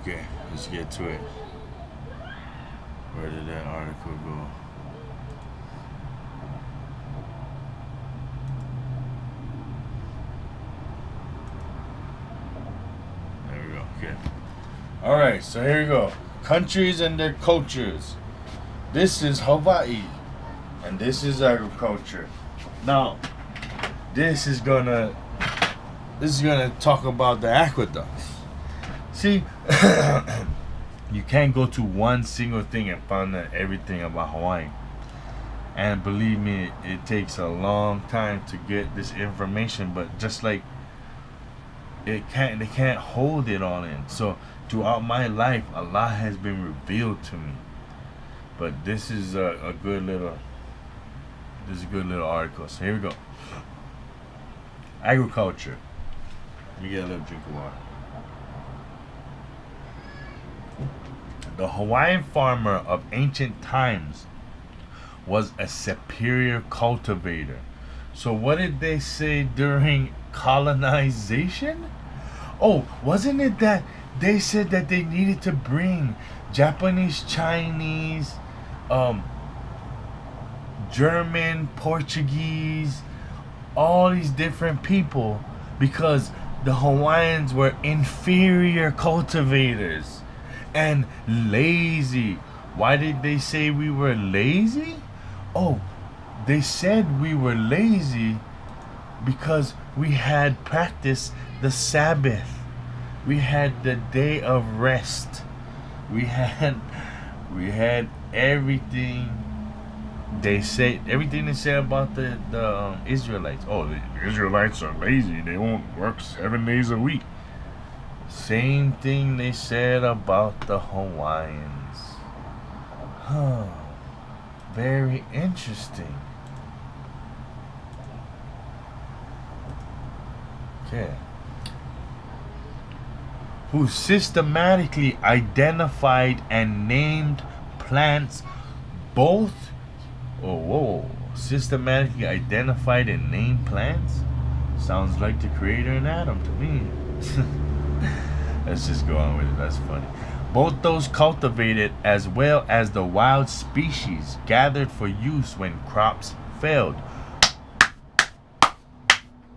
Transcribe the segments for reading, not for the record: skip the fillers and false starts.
Okay, let's get to it. Where did that article go? There we go. Okay. All right, so here we go. Countries and their cultures. This is Hawaii, and this is agriculture. Now, this is gonna talk about the aqueducts. See, you can't go to one single thing and find out everything about Hawaii. And believe me, it takes a long time to get this information. But just like they can't hold it all in. So throughout my life, a lot has been revealed to me. But this is a good little article. So here we go. Agriculture. Let me get a little drink of water. The Hawaiian farmer of ancient times was a superior cultivator. So what did they say during colonization? Oh, wasn't it that they said that they needed to bring Japanese, Chinese, German, Portuguese, all these different people because the Hawaiians were inferior cultivators and lazy. Why did they say we were lazy? Oh, they said we were lazy because we had practiced the Sabbath. We had the day of rest. We had everything they say about the Israelites. Oh, the Israelites are lazy. They won't work 7 days a week. Same thing they said about the Hawaiians. Huh. Very interesting. Okay. Who systematically identified and named plants both. Oh, whoa. Systematically identified and named plants? Sounds like the creator in Adam to me. Let's just go on with it. That's funny. Both those cultivated as well as the wild species gathered for use when crops failed.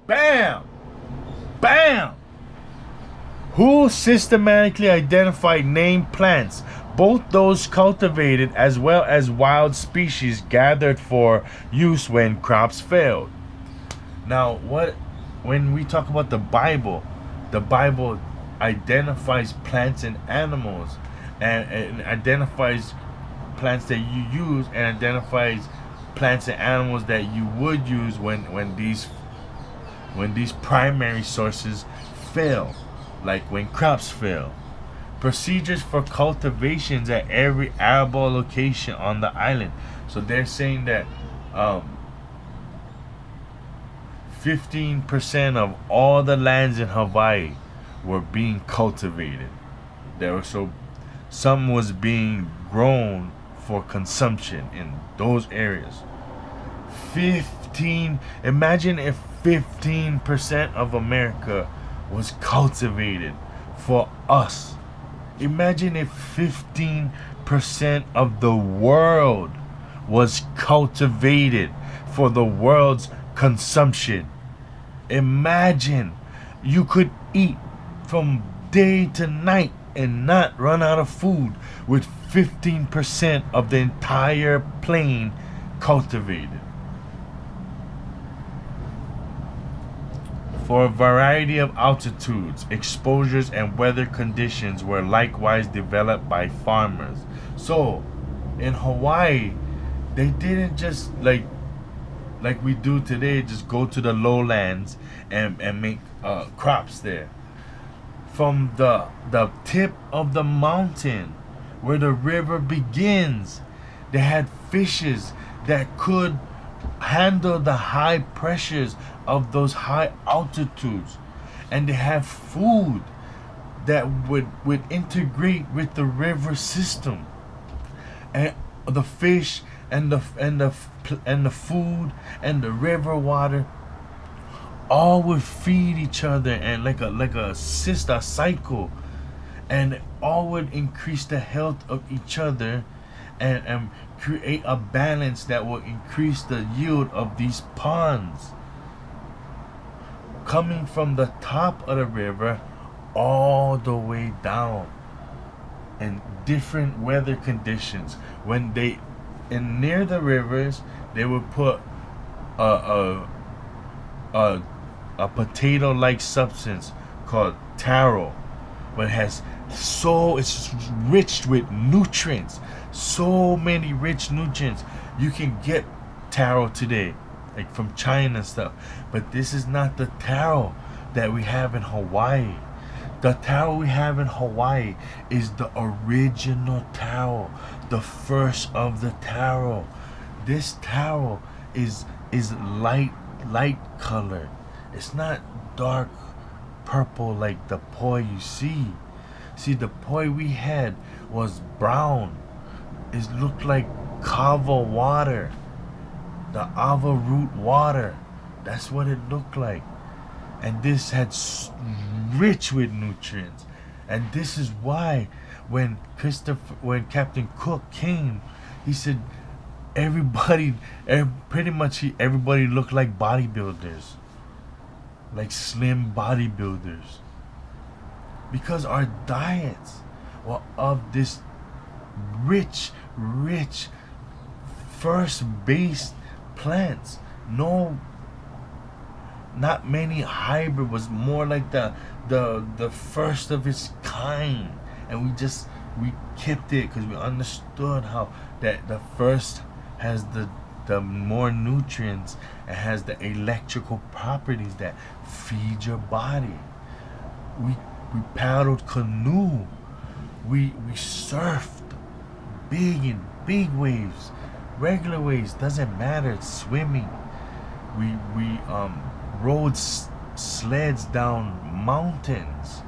Bam! Bam! Who systematically identified named plants, both those cultivated as well as wild species gathered for use when crops failed. Now, when we talk about the Bible identifies plants and animals and identifies plants that you use and identifies plants and animals that you would use when these primary sources fail, like when crops fail. Procedures for cultivations at every arable location on the island. So they're saying that 15% of all the lands in Hawaii were being cultivated. Some was being grown for consumption in those areas. Imagine if 15% of America was cultivated for us. Imagine if 15% of the world was cultivated for the world's consumption. Imagine you could eat from day to night and not run out of food with 15% of the entire plain cultivated. For a variety of altitudes, exposures, and weather conditions were likewise developed by farmers. So, in Hawaii, they didn't just like we do today, just go to the lowlands and make crops there. From the tip of the mountain where the river begins, they had fishes that could handle the high pressures of those high altitudes, and they have food that would integrate with the river system, and the fish and the food and the river water all would feed each other and like a sister cycle, and all would increase the health of each other, and create a balance that will increase the yield of these ponds coming from the top of the river all the way down, in different weather conditions. When they in near the rivers, they would put a a, a potato like substance called taro, but it's rich with nutrients, so many rich nutrients. You can get taro today, like from China and stuff, but this is not the taro that we have in Hawaii. The taro we have in Hawaii is the original taro, the first of the taro. This taro is light colored. It's not dark purple like the poi you see. See, the poi we had was brown. It looked like kava water, the ava root water. That's what it looked like. And this had rich with nutrients. And this is why when Captain Cook came, he said everybody looked like bodybuilders, like slim bodybuilders, because our diets were of this rich first based plants. Not many hybrid, was more like the first of its kind, and we kept it because we understood how that the first has the more nutrients and has the electrical properties that feed your body. We paddled canoe, we surfed big waves, regular waves, doesn't matter, it's swimming. We rode sleds down mountains,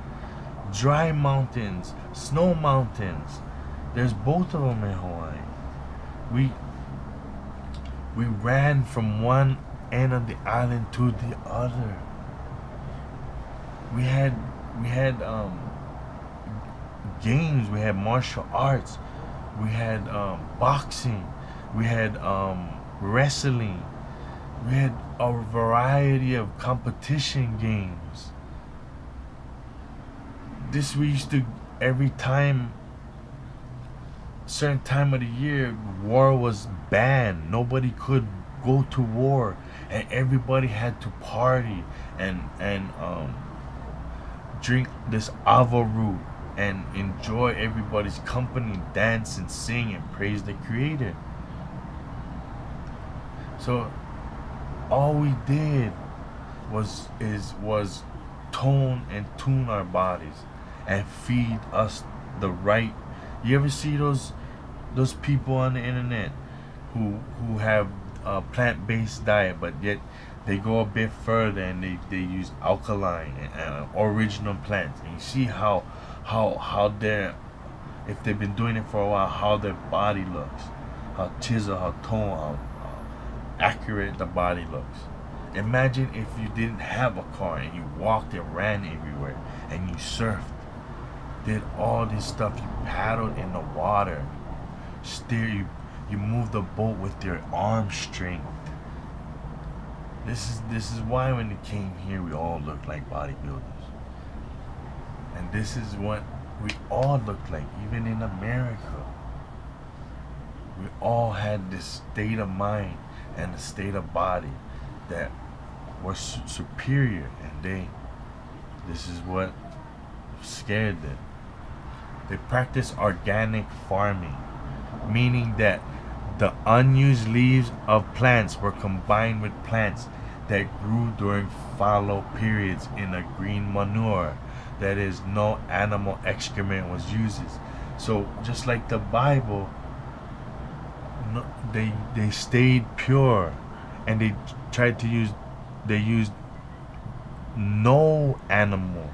dry mountains, snow mountains. There's both of them in Hawaii. We ran from one end of the island to the other. We had games. We had martial arts. We had boxing. We had wrestling. We had a variety of competition games. This we used to, every time, certain time of the year, war was banned. Nobody could go to war, and everybody had to party and drink this ava root and enjoy everybody's company, dance and sing and praise the Creator. So all we did was tone and tune our bodies and feed us the right. You ever see those people on the internet who have a plant-based diet, but yet they go a bit further and they use alkaline and original plants, and you see how they're, if they've been doing it for a while, how their body looks, how chiseled, how toned, how accurate the body looks. Imagine if you didn't have a car and you walked and ran everywhere and you surfed, did all this stuff, you paddled in the water, you moved the boat with your arm strength. This is why when they came here we all looked like bodybuilders. And this is what we all looked like, even in America. We all had this state of mind and a state of body that was superior, and this is what scared them. They practiced organic farming, meaning that the unused leaves of plants were combined with plants that grew during fallow periods in a green manure, that is, no animal excrement was used. So just like the Bible, they stayed pure, and they used no animal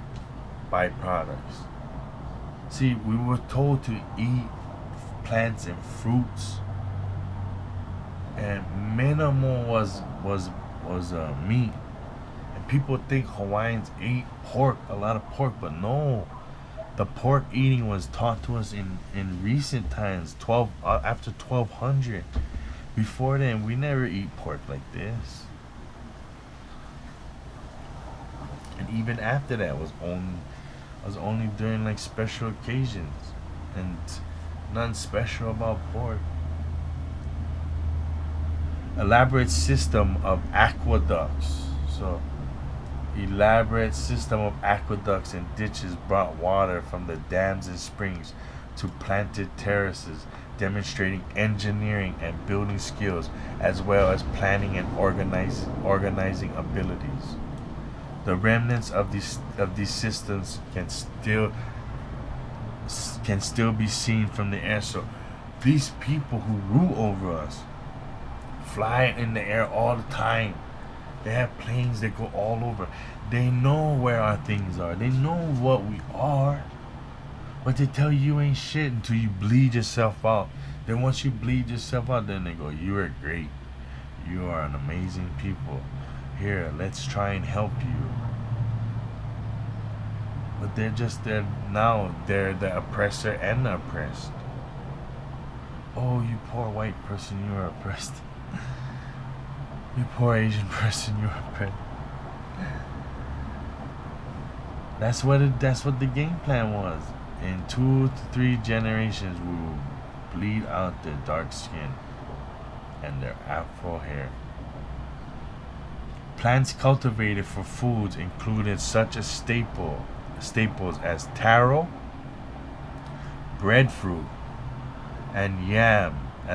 byproducts. See, we were told to eat plants and fruits, and minimal was meat. And people think Hawaiians ate pork, a lot of pork, but no. The pork eating was taught to us in recent times, after 1200. Before then, we never eat pork like this. And even after that was only during like special occasions, and nothing special about pork. Elaborate system of aqueducts. So elaborate system of aqueducts and ditches brought water from the dams and springs to planted terraces, demonstrating engineering and building skills as well as planning and organizing abilities. The remnants of these systems can still be seen from the air. So these people who rule over us fly in the air all the time. They have planes that go all over. They know where our things are. They know what we are. But they tell you ain't shit until you bleed yourself out. Then once you bleed yourself out, then they go, you are great. You are an amazing people. Here, let's try and help you. But they're the oppressor and the oppressed. Oh, you poor white person, you are oppressed. You poor Asian person, you're oppressed. That's what the game plan was. In 2 to 3 generations, we will bleed out their dark skin and their Afro hair. Plants cultivated for foods included such as staples as taro, breadfruit, and yam.